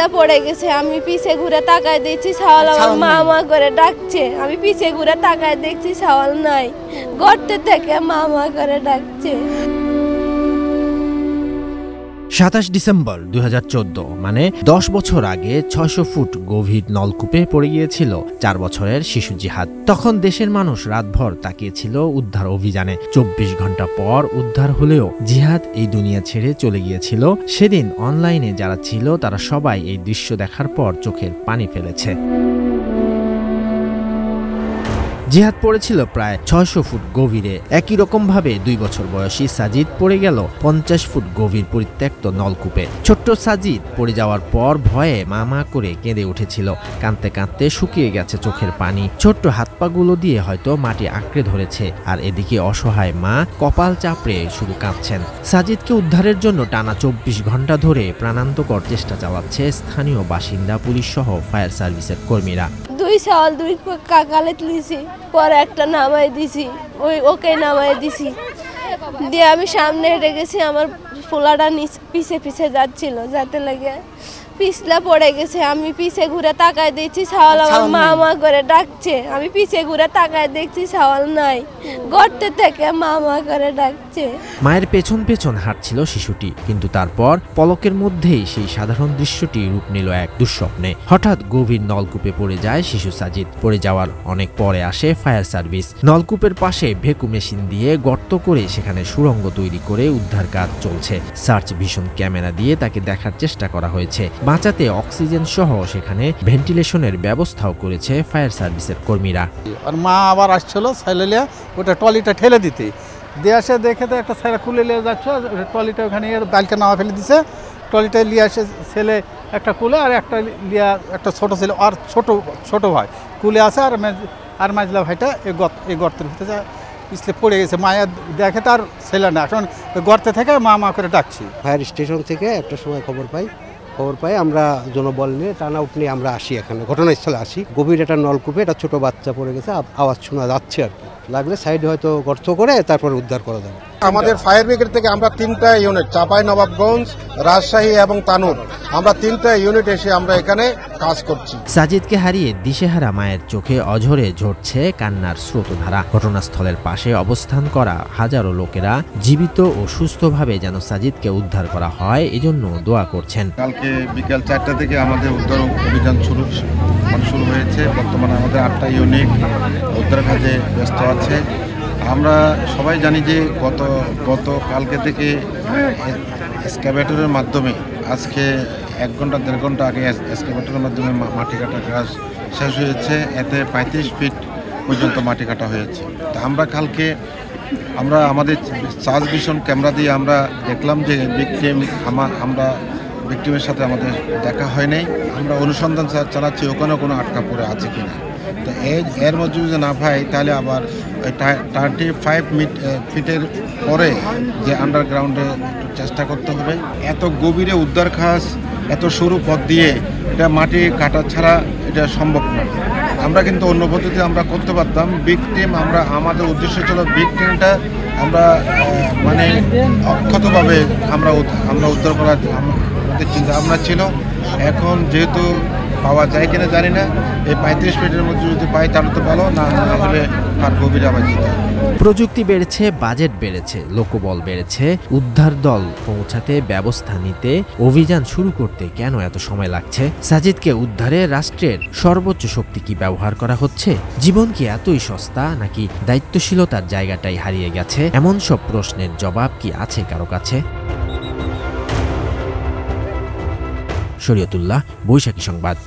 পিছলা পড়ে গেছে। আমি পিছে ঘুরে তাকায় দেখছি সাওয়াল আমার মা মা করে ডাকছে। আমি পিছে ঘুরে তাকায় দেখছি সাওয়াল নাই, গর্তে থেকে মা মা করে ডাকছে। 27 ডিসেম্বর 2014, মানে 10 বছর আগে 600 ফুট গভীর নলকূপে পড়ে গিয়েছিল 4 বছরের শিশু জিহাদ। তখন দেশের মানুষ রাতভর তাকিয়েছিল উদ্ধার অভিযানে। 24 ঘন্টা পর উদ্ধার হলেও জিহাদ এই দুনিয়া ছেড়ে চলে গিয়েছিল। সেদিন অনলাইনে যারা ছিল তারা সবাই এই দৃশ্য দেখার পর চোখের পানি ফেলেছে। জিহাদ পড়েছিল প্রায় 600 ফুট গভীরে। একই রকম ভাবে 2 বছর বয়সী সাজিদ পড়ে গেল 50 ফুট গভীর পরিত্যক্ত নলকূপে। ছোট্ট সাজিদ পড়ে যাওয়ার পর ভয়ে মা মা করে কেঁদে উঠেছিল। কাঁদতে কাঁদতে শুকিয়ে গেছে চোখের পানি। ছোট্ট হাত পাগুলো দিয়ে হয়তো মাটি আঁকড়ে ধরেছে। আর এদিকে অসহায় মা কপাল চাপড়ে শুধু কাঁদছেন। সাজিদকে উদ্ধারের জন্য টানা 24 ঘন্টা ধরে প্রাণান্তকর চেষ্টা চালাচ্ছে স্থানীয় বাসিন্দা, পুলিশ সহ ফায়ার সার্ভিসের কর্মীরা। 2 সাওয়াল 2 কাকালে তুলিছি, পরে একটা নামাই দিছি, ওকে নামাই দিছি দিয়ে আমি সামনে হেঁটে গেছি। আমার পোলাটা পিছে পিছে যাচ্ছিল, যাতে লাগে পিছলা পড়ে গেছে। আমি পিছে ঘুরে তাকায় দেখছি সাওয়াল আমার মা মা করে ডাকছে। আমি পিছে ঘুরে তাকায় দেখছি সাওয়াল নাই, গর্তে থেকে মা মা করে ডাকছে। মায়ের পেছন পেছন হাঁটছিল শিশুটি, কিন্তু তারপর পলকের মধ্যেই সেই সাধারণ দৃশ্যটি রূপ নিল এক দুঃস্বপ্নে। হঠাৎ গভীর নলকূপে পড়ে যায় শিশু সাজিদ। পড়ে যাওয়ার অনেক পরে আসে ফায়ার সার্ভিস। নলকূপের পাশে ভেকু মেশিন দিয়ে গর্ত করে সেখানে সুড়ঙ্গ তৈরি করে উদ্ধার কাজ চলছে। সার্চ ভিশন ক্যামেরা দিয়ে তাকে দেখার চেষ্টা করা হয়েছে। বাঁচাতে অক্সিজেন সহ সেখানে ভেন্টিলেশনের ব্যবস্থাও করেছে ফায়ার সার্ভিসের কর্মীরা। আর মা আবার আসছিল সাইলেলিয়া ওটা ট্রলিটা ঠেলে দিতে দিয়ে আসে, দেখে তো একটা ছেলে কুলে নিয়ে যাচ্ছে। ট্রলিটা ওখানে বাইলকে নামা ফেলে দিছে। ট্রলিটা নিয়ে আসে ছেলে একটা কুলে, আর একটা লিয়া একটা ছোটো ছেলে আর ছোটো ভাই কুলে আসে। আর মাজলা ভাইটা এই গর্তের ভিতরে পিছলে পড়ে গেছে। মায়া দেখে তার ছেলে না, এখন গর্তে থেকে মা মা করে ডাকছি। ফায়ার স্টেশন থেকে একটা সময় খবর পাই আমরা জনবল নিয়ে টার্নআউট নিয়ে আমরা আসি, এখানে ঘটনাস্থলে আসি। গভীর একটা নলকূপে একটা ছোট বাচ্চা পড়ে গেছে, আওয়াজ শোনা যাচ্ছে আর কি। লাগলে সাইডে হয়তো গর্ত করে তারপর উদ্ধার করা যাবে। আমাদের ফায়ার ব্রিগেড থেকে আমরা 3টা ইউনিট, চাঁপাইনবাবগঞ্জ, রাজশাহী এবং তানোর, আমরা 3টা ইউনিট এসে আমরা এখানে কাজ করছি। সাজিদকে হারিয়ে দিশেহারা মায়ের চোখে অঝরে ঝরছে কান্নার স্রোতধারা। ঘটনাস্থলের পাশে অবস্থান করা হাজারো লোকেরা জীবিত ও সুস্থভাবে যেন সাজিদকে উদ্ধার করা হয় এজন্য দোয়া করছেন। কালকে বিকাল 4টা থেকে আমাদের উদ্ধার অভিযান শুরু হয়েছে। বর্তমানে আমাদের 8টা ইউনিট উদ্ধার কাজে ব্যস্ত আছে। আমরা সবাই জানি যে গত কালকে থেকে এক্সকাভেটরের মাধ্যমে আজকে 1 ঘন্টা 1.5 ঘন্টা আগে এক্সকাভেটরের মাধ্যমে মাটি কাটার কাজ শেষ হয়েছে। এতে 35 ফিট পর্যন্ত মাটি কাটা হয়েছে। তা আমরা কালকে আমাদের সার্চ ভিশন ক্যামেরা দিয়ে আমরা দেখলাম যে আমরা ভিকটিমের সাথে আমাদের দেখা হয় নাই। আমরা অনুসন্ধান চালাচ্ছি ওখানে কোনো আটকা পড়ে আছে কিনা। তো এর মধ্যে যদি না পাই তাহলে আবার 35 ফিটের পরে যে আন্ডারগ্রাউন্ডে চেষ্টা করতে হবে। এত গভীরে উদ্ধার কাজ, এত সরু পথ দিয়ে এটা মাটি কাটা ছাড়া এটা সম্ভব না। আমরা কিন্তু অন্য পদ্ধতি আমরা করতে পারতাম। ভিকটিম আমাদের উদ্দেশ্য ছিল ভিকটিমটা আমরা মানে অক্ষতভাবে আমরা উদ্ধার করার আমাদের চিন্তা ভাবনা ছিল। এখন যেহেতু পাওয়া যায় কিনা জানি না, এই 35 ফিটের মধ্যে যদি পাই তাহলে তো ভালো, না হলে আর গভীরে আবার যেতে হবে। প্রযুক্তি বেড়েছে, বাজেট বেড়েছে, লোকবল বেড়েছে। উদ্ধার দল পৌঁছাতে, ব্যবস্থা নিতে, অভিযান শুরু করতে কেন এত সময় লাগছে? সাজিদকে উদ্ধারে রাষ্ট্রের সর্বোচ্চ শক্তি কি ব্যবহার করা হচ্ছে? জীবন কি এতই সস্তা, নাকি দায়িত্বশীলতার জায়গাটাই হারিয়ে গেছে? এমন সব প্রশ্নের জবাব কি আছে কারো কাছে? শরীয়তুল্লাহ, বৈশাখী সংবাদ।